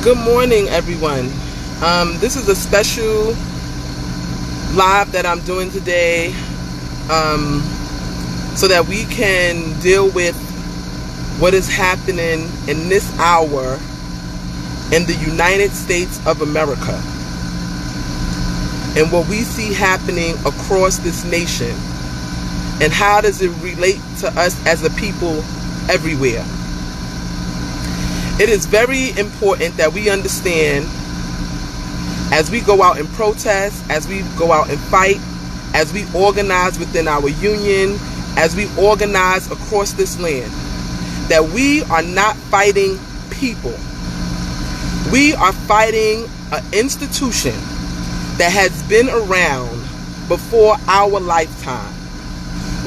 Good morning, everyone. This is a special live that I'm doing today so that we can deal with what is happening in this hour in the United States of America and what we see happening across this nation, and how does it relate to us as a people everywhere. It is very important that we understand, as we go out and protest, as we go out and fight, as we organize within our union, as we organize across this land, that we are not fighting people. We are fighting an institution that has been around before our lifetime.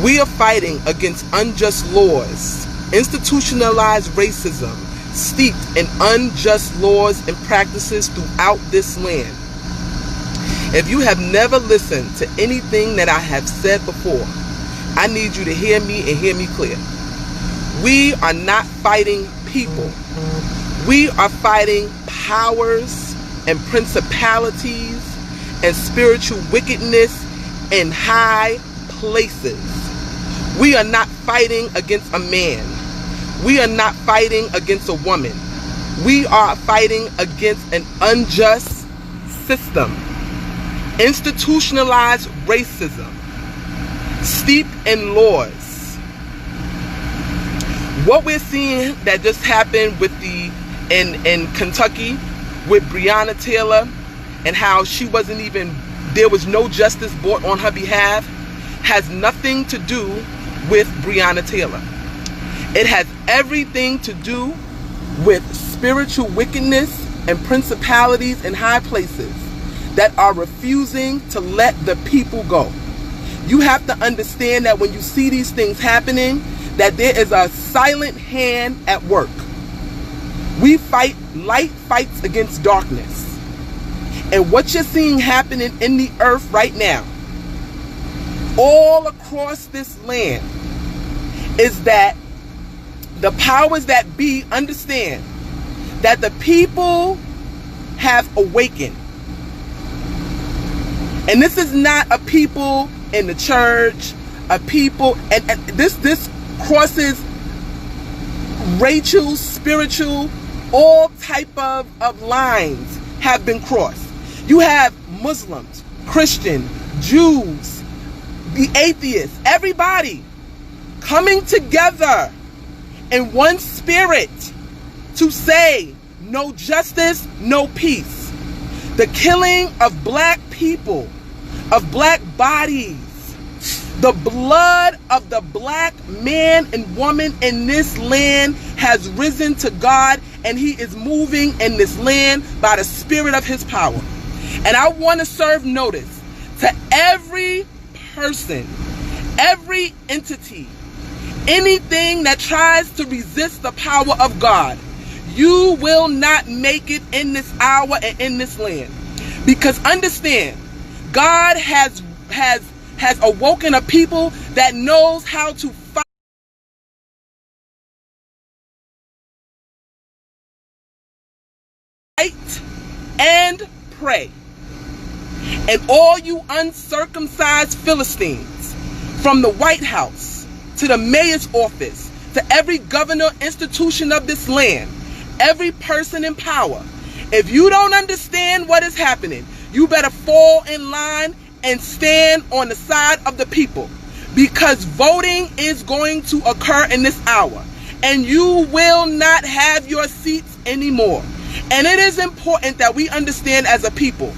We are fighting against unjust laws, institutionalized racism, steeped in unjust laws and practices throughout this land. If you have never listened to anything that I have said before, I need you to hear me and hear me clear. We are not fighting people. We are fighting powers and principalities and spiritual wickedness in high places. We are not fighting against a man. We are not fighting against a woman. We are fighting against an unjust system, institutionalized racism, steeped in laws. What we're seeing that just happened with in Kentucky with Breonna Taylor, and how there was no justice brought on her behalf, has nothing to do with Breonna Taylor. It has everything to do with spiritual wickedness and principalities in high places that are refusing to let the people go. You have to understand that when you see these things happening, that there is a silent hand at work. We fight, light fights against darkness. And what you're seeing happening in the earth right now, all across this land, is that the powers that be understand that the people have awakened. And this is not a people in the church, a people, and this crosses racial, spiritual, all type of lines have been crossed. You have Muslims, Christian, Jews, the atheists, everybody coming together in one spirit to say no justice, no peace. The killing of black people, of black bodies, the blood of the black man and woman in this land has risen to God, and he is moving in this land by the spirit of his power. And I want to serve notice to every person, every entity, anything that tries to resist the power of God. You will not make it in this hour and in this land. Because understand, God has awoken a people that knows how to fight and pray. And all you uncircumcised Philistines, from the White House to the mayor's office, to every governor institution of this land, every person in power, if you don't understand what is happening, you better fall in line and stand on the side of the people, because voting is going to occur in this hour, and you will not have your seats anymore. And it is important that we understand as a people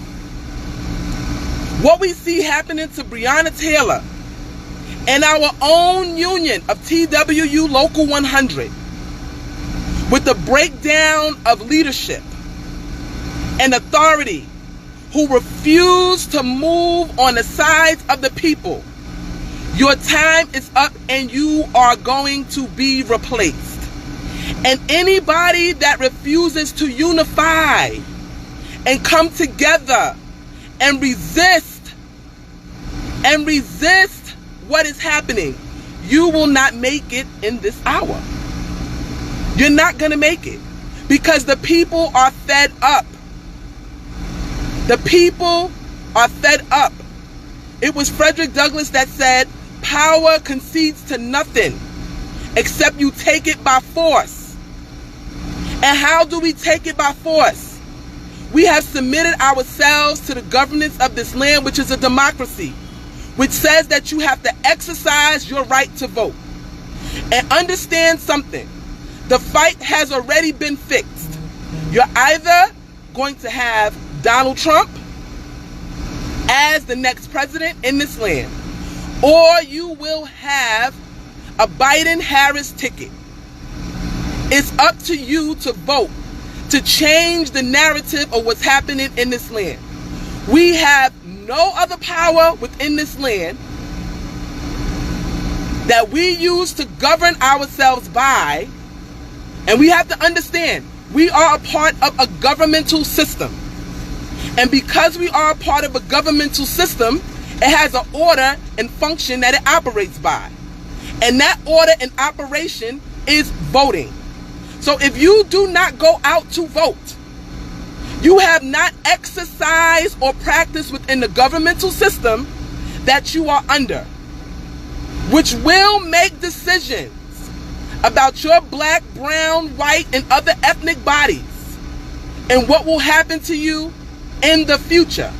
what we see happening to Breonna Taylor and our own union of TWU Local 100, with the breakdown of leadership and authority who refuse to move on the sides of the people. Your time is up and you are going to be replaced. And anybody that refuses to unify and come together and resist what is happening, you will not make it in this hour. You're not going to make it. Because the people are fed up. The people are fed up. It was Frederick Douglass that said, power concedes to nothing except you take it by force. And how do we take it by force? We have submitted ourselves to the governance of this land, which is a democracy, which says that you have to exercise your right to vote. And understand something. The fight has already been fixed. You're either going to have Donald Trump as the next president in this land, or you will have a Biden-Harris ticket. It's up to you to vote to change the narrative of what's happening in this land. We have no other power within this land that we use to govern ourselves by. And we have to understand, we are a part of a governmental system. And because we are a part of a governmental system, it has an order and function that it operates by. And that order and operation is voting. So if you do not go out to vote, you have not exercised or practiced within the governmental system that you are under, which will make decisions about your black, brown, white, and other ethnic bodies and what will happen to you in the future.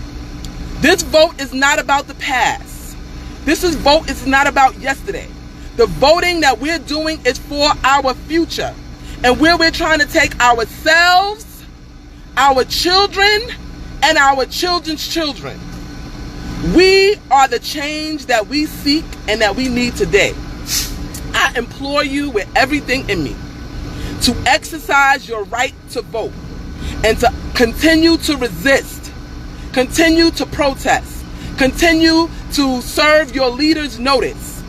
This vote is not about the past. This vote is not about yesterday. The voting that we're doing is for our future, and where we're trying to take ourselves, our children, and our children's children. We are the change that we seek and that we need today. I implore you with everything in me to exercise your right to vote and to continue to resist, continue to protest, continue to serve your leaders notice,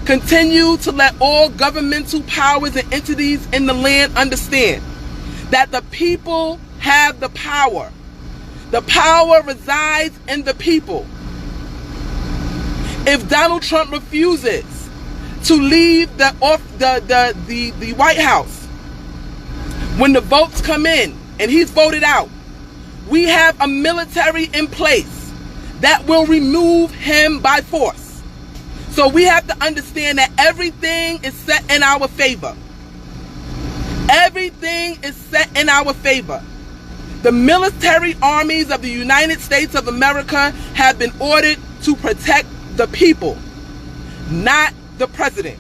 continue to let all governmental powers and entities in the land understand that the people have the power. The power resides in the people. If Donald Trump refuses to leave the White House when the votes come in and he's voted out, we have a military in place that will remove him by force. So we have to understand that everything is set in our favor. Everything is set in our favor. The military armies of the United States of America have been ordered to protect the people, not the president.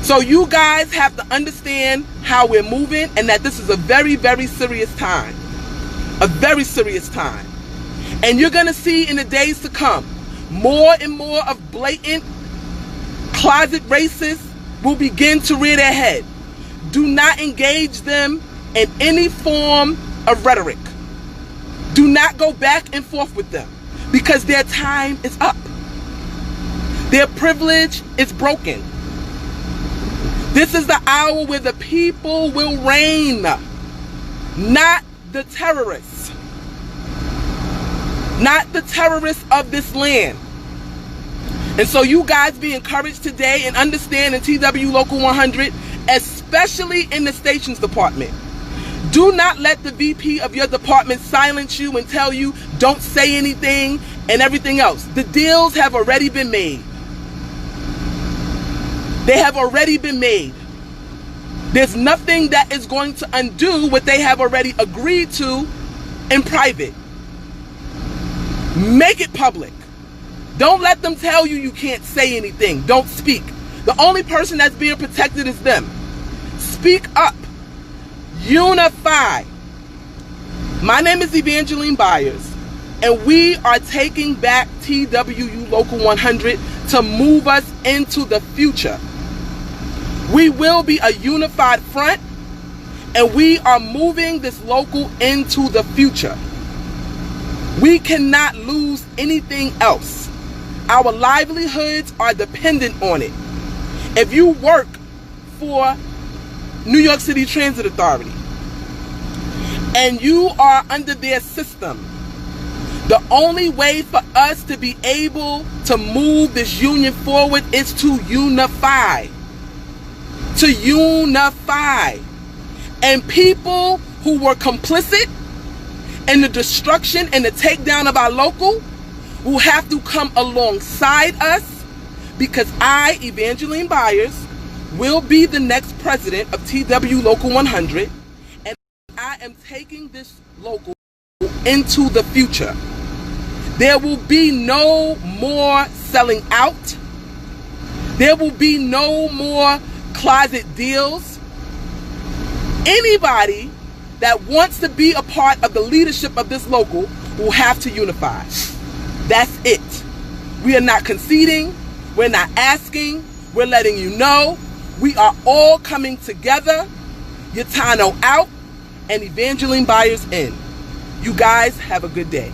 So you guys have to understand how we're moving and that this is a very, very serious time. A very serious time. And you're going to see in the days to come, more and more of blatant closet racists will begin to rear their head. Do not engage them in any form of rhetoric. Do not go back and forth with them because their time is up. Their privilege is broken. This is the hour where the people will reign, not the terrorists. Not the terrorists of this land. And so you guys be encouraged today and understand in TW Local 100, especially in the stations department. Do not let the VP of your department silence you and tell you don't say anything and everything else. The deals have already been made. They have already been made. There's nothing that is going to undo what they have already agreed to in private. Make it public. Don't let them tell you you can't say anything. Don't speak. The only person that's being protected is them. Speak up. Unify. My name is Evangeline Byers, and we are taking back TWU Local 100 to move us into the future. We will be a unified front, and we are moving this local into the future. We cannot lose anything else. Our livelihoods are dependent on it. If you work for New York City Transit Authority and you are under their system, the only way for us to be able to move this union forward is to unify. To unify. And people who were complicit in the destruction and the takedown of our local will have to come alongside us, because I, Evangeline Byers, will be the next president of TW Local 100, and I am taking this local into the future. There will be no more selling out. There will be no more closet deals. Anybody that wants to be a part of the leadership of this local will have to unify. That's it. We are not conceding. We're not asking. We're letting you know. We are all coming together. Yatano out and Evangeline Byers in. You guys have a good day.